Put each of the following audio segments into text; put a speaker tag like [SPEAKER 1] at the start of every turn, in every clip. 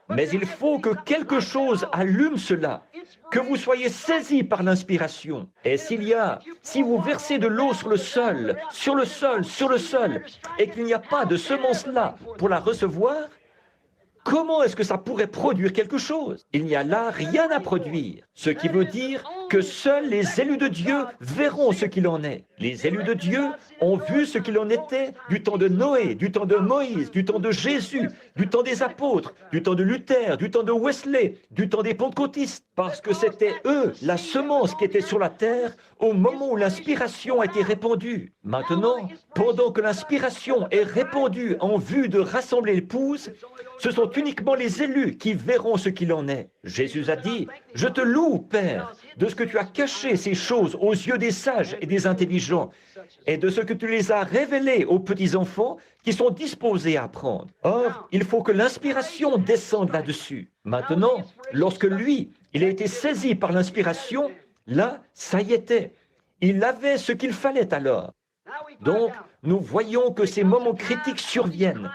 [SPEAKER 1] Mais il faut que quelque chose allume cela, que vous soyez saisis par l'inspiration. Et si vous versez de l'eau sur le sol, sur le sol, sur le sol, et qu'il n'y a pas de semence là pour la recevoir, comment est-ce que ça pourrait produire quelque chose? Il n'y a là rien à produire. Ce qui veut dire que seuls les élus de Dieu verront ce qu'il en est. Les élus de Dieu ont vu ce qu'il en était du temps de Noé, du temps de Moïse, du temps de Jésus, du temps des apôtres, du temps de Luther, du temps de Wesley, du temps des pentecôtistes, parce que c'était eux, la semence qui était sur la terre au moment où l'inspiration a été répandue. Maintenant, pendant que l'inspiration est répandue en vue de rassembler l'épouse, ce sont uniquement les élus qui verront ce qu'il en est. Jésus a dit, « Je te loue, Père, de ce que tu as caché ces choses aux yeux des sages et des intelligents, et de ce que tu les as révélées aux petits-enfants qui sont disposés à apprendre. » Or, il faut que l'inspiration descende là-dessus. Maintenant, lorsque lui, il a été saisi par l'inspiration, là, ça y était. Il avait ce qu'il fallait alors. Donc, nous voyons que ces moments critiques surviennent.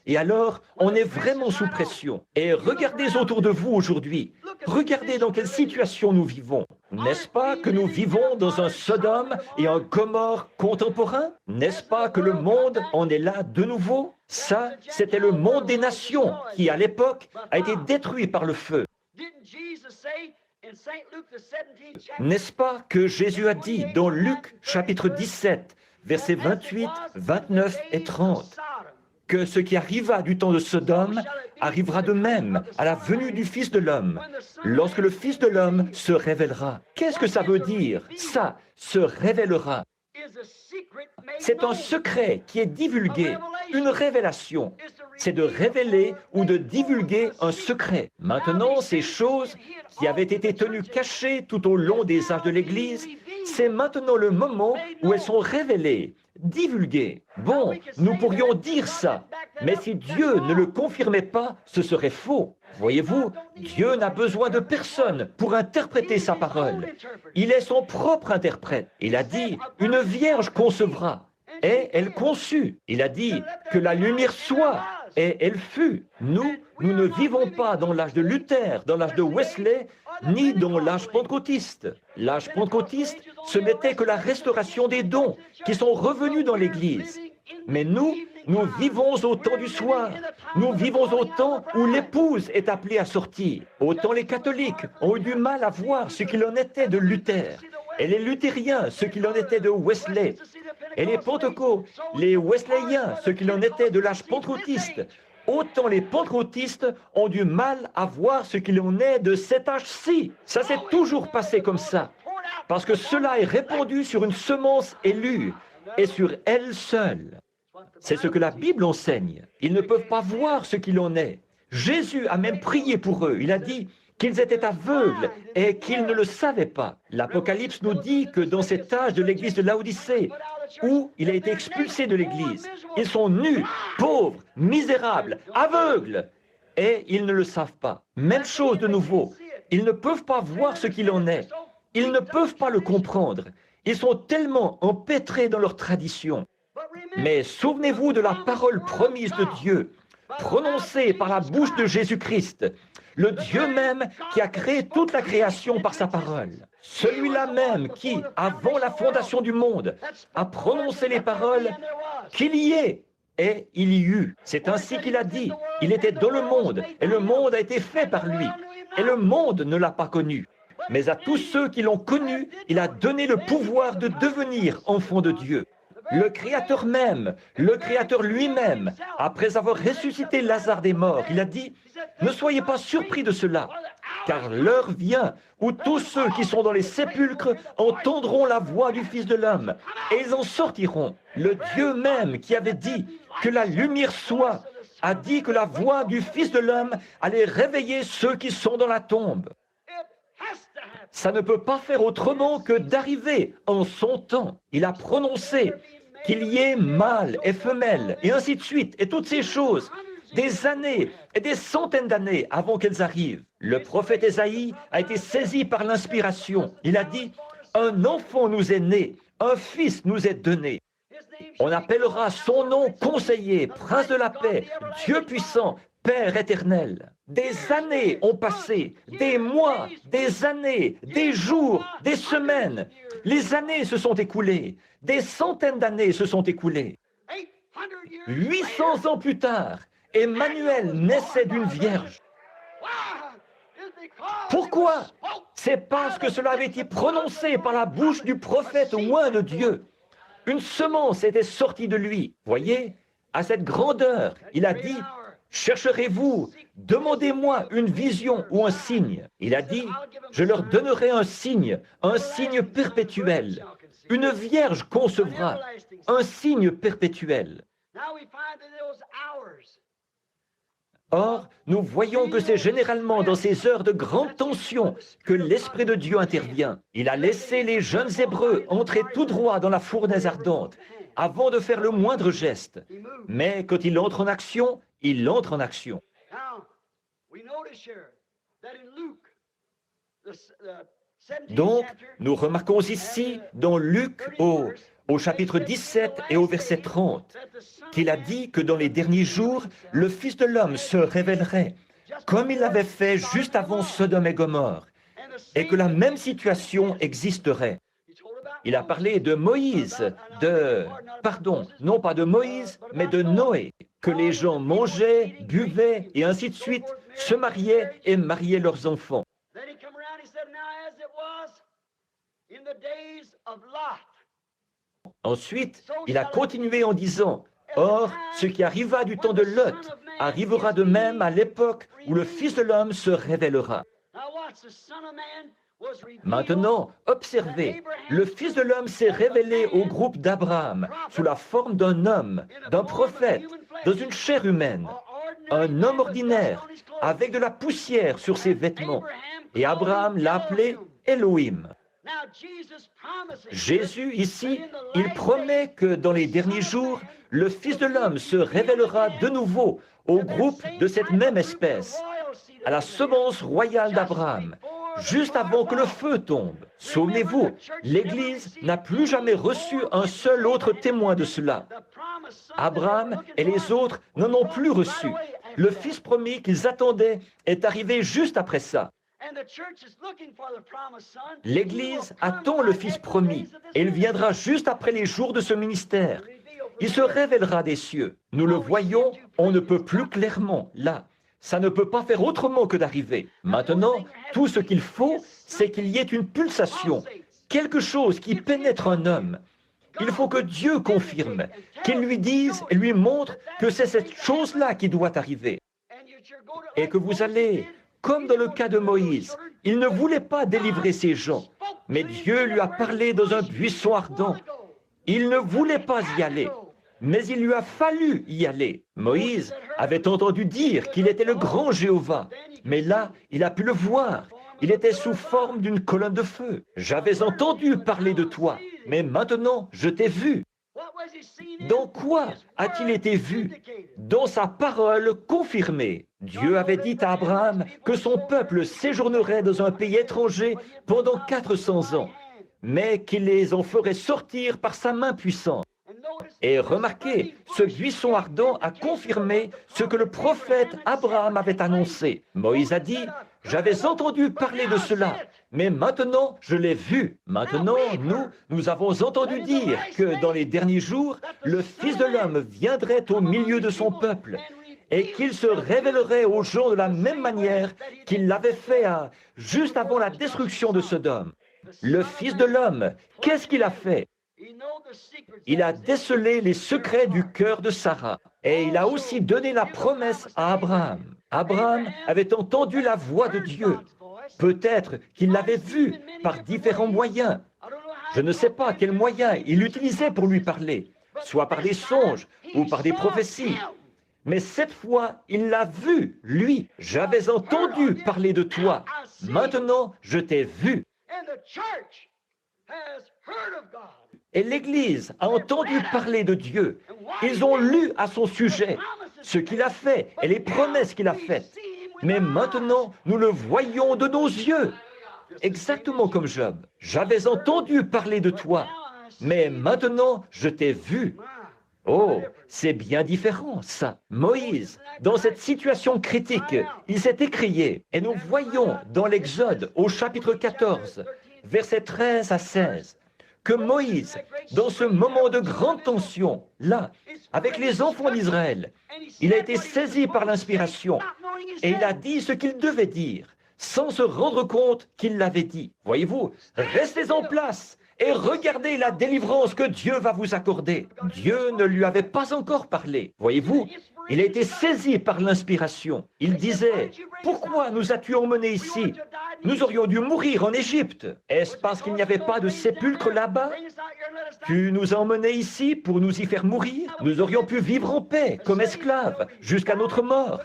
[SPEAKER 1] Et alors, on est vraiment sous pression. Et regardez autour de vous aujourd'hui. Regardez dans quelle situation nous vivons. N'est-ce pas que nous vivons dans un Sodome et un Gomorrhe contemporain? N'est-ce pas que le monde en est là de nouveau? Ça, c'était le monde des nations qui, à l'époque, a été détruit par le feu. N'est-ce pas que Jésus a dit dans Luc chapitre 17, versets 28, 29 et 30, que ce qui arriva du temps de Sodome arrivera de même à la venue du Fils de l'homme, lorsque le Fils de l'homme se révélera. Qu'est-ce que ça veut dire? Ça se révélera. C'est un secret qui est divulgué, une révélation. C'est de révéler ou de divulguer un secret. Maintenant, ces choses qui avaient été tenues cachées tout au long des âges de l'Église, c'est maintenant le moment où elles sont révélées, divulguées. Bon, nous pourrions dire ça, mais si Dieu ne le confirmait pas, ce serait faux. Voyez-vous, Dieu n'a besoin de personne pour interpréter sa parole. Il est son propre interprète. Il a dit, une vierge concevra, et elle conçut. Il a dit, que la lumière soit, et elle fut. Nous ne vivons pas dans l'âge de Luther, dans l'âge de Wesley, ni dans l'âge pentecôtiste. L'âge pentecôtiste, ce n'était que la restauration des dons qui sont revenus dans l'Église. Mais nous vivons au temps du soir. Nous vivons au temps où l'épouse est appelée à sortir. Autant les catholiques ont eu du mal à voir ce qu'il en était de Luther, et les luthériens ce qu'il en était de Wesley, et les pentecôtes, les wesleyens ce qu'il en était de l'âge pentecôtiste. Autant les pentecôtistes ont du mal à voir ce qu'il en est de cet âge-ci. Ça s'est toujours passé comme ça, parce que cela est répandu sur une semence élue et sur elle seule. C'est ce que la Bible enseigne. Ils ne peuvent pas voir ce qu'il en est. Jésus a même prié pour eux. Il a dit qu'ils étaient aveugles et qu'ils ne le savaient pas. L'Apocalypse nous dit que dans cet âge de l'église de Laodicée, où il a été expulsé de l'église, ils sont nus, pauvres, misérables, aveugles, et ils ne le savent pas. Même chose de nouveau. Ils ne peuvent pas voir ce qu'il en est. Ils ne peuvent pas le comprendre. Ils sont tellement empêtrés dans leur tradition. Mais souvenez-vous de la parole promise de Dieu, prononcée par la bouche de Jésus-Christ, le Dieu même qui a créé toute la création par sa parole. Celui-là même qui, avant la fondation du monde, a prononcé les paroles « qu'il y ait » et il y eut. C'est ainsi qu'il a dit. Il était dans le monde et le monde a été fait par lui. Et le monde ne l'a pas connu. Mais à tous ceux qui l'ont connu, il a donné le pouvoir de devenir enfants de Dieu. Le Créateur même, le Créateur lui-même, après avoir ressuscité Lazare des morts, il a dit « Ne soyez pas surpris de cela, car l'heure vient où tous ceux qui sont dans les sépulcres entendront la voix du Fils de l'homme, et ils en sortiront. » Le Dieu même qui avait dit que la lumière soit, a dit que la voix du Fils de l'homme allait réveiller ceux qui sont dans la tombe. Ça ne peut pas faire autrement que d'arriver en son temps. Il a prononcé qu'il y ait mâle et femelle, et ainsi de suite, et toutes ces choses, des années et des centaines d'années avant qu'elles arrivent. Le prophète Ésaïe a été saisi par l'inspiration. Il a dit, « Un enfant nous est né, un fils nous est donné. On appellera son nom conseiller, prince de la paix, Dieu puissant, Père éternel, des années ont passé, des mois, des années, des jours, des semaines. Les années se sont écoulées, des centaines d'années se sont écoulées. 800 ans plus tard, Emmanuel naissait d'une vierge. Pourquoi? C'est parce que cela avait été prononcé par la bouche du prophète oint de Dieu. Une semence était sortie de lui. Voyez, à cette grandeur, il a dit, « Chercherez-vous, demandez-moi une vision ou un signe. » Il a dit, « Je leur donnerai un signe perpétuel. Une vierge concevra, un signe perpétuel. » Or, nous voyons que c'est généralement dans ces heures de grande tension que l'Esprit de Dieu intervient. Il a laissé les jeunes Hébreux entrer tout droit dans la fournaise ardente, avant de faire le moindre geste. Mais quand il entre en action, il entre en action. Donc, nous remarquons ici, dans Luc, au chapitre 17 et au verset 30, qu'il a dit que dans les derniers jours, le Fils de l'homme se révélerait, comme il l'avait fait juste avant Sodome et Gomorrhe, et que la même situation existerait. Il a parlé de Moïse, non pas de Moïse, mais de Noé, que les gens mangeaient, buvaient, et ainsi de suite, se mariaient et mariaient leurs enfants. Ensuite, il a continué en disant, « Or, ce qui arriva du temps de Lot arrivera de même à l'époque où le Fils de l'homme se révélera. » Maintenant, observez, le Fils de l'homme s'est révélé au groupe d'Abraham sous la forme d'un homme, d'un prophète, dans une chair humaine, un homme ordinaire, avec de la poussière sur ses vêtements. Et Abraham l'a appelé Elohim. Jésus, ici, il promet que dans les derniers jours, le Fils de l'homme se révélera de nouveau au groupe de cette même espèce, à la semence royale d'Abraham, juste avant que le feu tombe. Souvenez-vous, l'Église n'a plus jamais reçu un seul autre témoin de cela. Abraham et les autres n'en ont plus reçu. Le Fils promis qu'ils attendaient est arrivé juste après ça. L'Église attend le Fils promis, et il viendra juste après les jours de ce ministère. Il se révélera des cieux. Nous le voyons, on ne peut plus clairement, là. Ça ne peut pas faire autrement que d'arriver. Maintenant, tout ce qu'il faut, c'est qu'il y ait une pulsation, quelque chose qui pénètre un homme. Il faut que Dieu confirme, qu'il lui dise et lui montre que c'est cette chose-là qui doit arriver. Et que vous allez, comme dans le cas de Moïse, il ne voulait pas délivrer ces gens, mais Dieu lui a parlé dans un buisson ardent. Il ne voulait pas y aller, mais il lui a fallu y aller. Moïse avait entendu dire qu'il était le grand Jéhovah, mais là, il a pu le voir. Il était sous forme d'une colonne de feu. J'avais entendu parler de toi, mais maintenant, je t'ai vu. Dans quoi a-t-il été vu? Dans sa parole confirmée. Dieu avait dit à Abraham que son peuple séjournerait dans un pays étranger pendant 400 ans, mais qu'il les en ferait sortir par sa main puissante. Et remarquez, ce buisson ardent a confirmé ce que le prophète Abraham avait annoncé. Moïse a dit, « J'avais entendu parler de cela, mais maintenant je l'ai vu. » Maintenant, nous avons entendu dire que dans les derniers jours, le Fils de l'homme viendrait au milieu de son peuple et qu'il se révélerait aux gens de la même manière qu'il l'avait fait juste avant la destruction de Sodome. Le Fils de l'homme, qu'est-ce qu'il a fait? Il a décelé les secrets du cœur de Sarah et il a aussi donné la promesse à Abraham. Abraham avait entendu la voix de Dieu. Peut-être qu'il l'avait vue par différents moyens. Je ne sais pas quels moyens il utilisait pour lui parler, soit par des songes ou par des prophéties. Mais cette fois, il l'a vu, lui. J'avais entendu parler de toi. Maintenant, je t'ai vu. Et l'Église a entendu parler de Dieu. Ils ont lu à son sujet ce qu'il a fait et les promesses qu'il a faites. Mais maintenant, nous le voyons de nos yeux. Exactement comme Job. J'avais entendu parler de toi, mais maintenant, je t'ai vu. Oh, c'est bien différent, ça. Moïse, dans cette situation critique, il s'est écrié. Et nous voyons dans l'Exode, au chapitre 14, versets 13 à 16, que Moïse, dans ce moment de grande tension, là, avec les enfants d'Israël, il a été saisi par l'inspiration et il a dit ce qu'il devait dire, sans se rendre compte qu'il l'avait dit. Voyez-vous, restez en place et regardez la délivrance que Dieu va vous accorder. Dieu ne lui avait pas encore parlé. Voyez-vous, il a été saisi par l'inspiration. Il disait, « Pourquoi nous as-tu emmenés ici? Nous aurions dû mourir en Égypte. Est-ce parce qu'il n'y avait pas de sépulcre là-bas? Tu nous as emmenés ici pour nous y faire mourir? Nous aurions pu vivre en paix, comme esclaves, jusqu'à notre mort.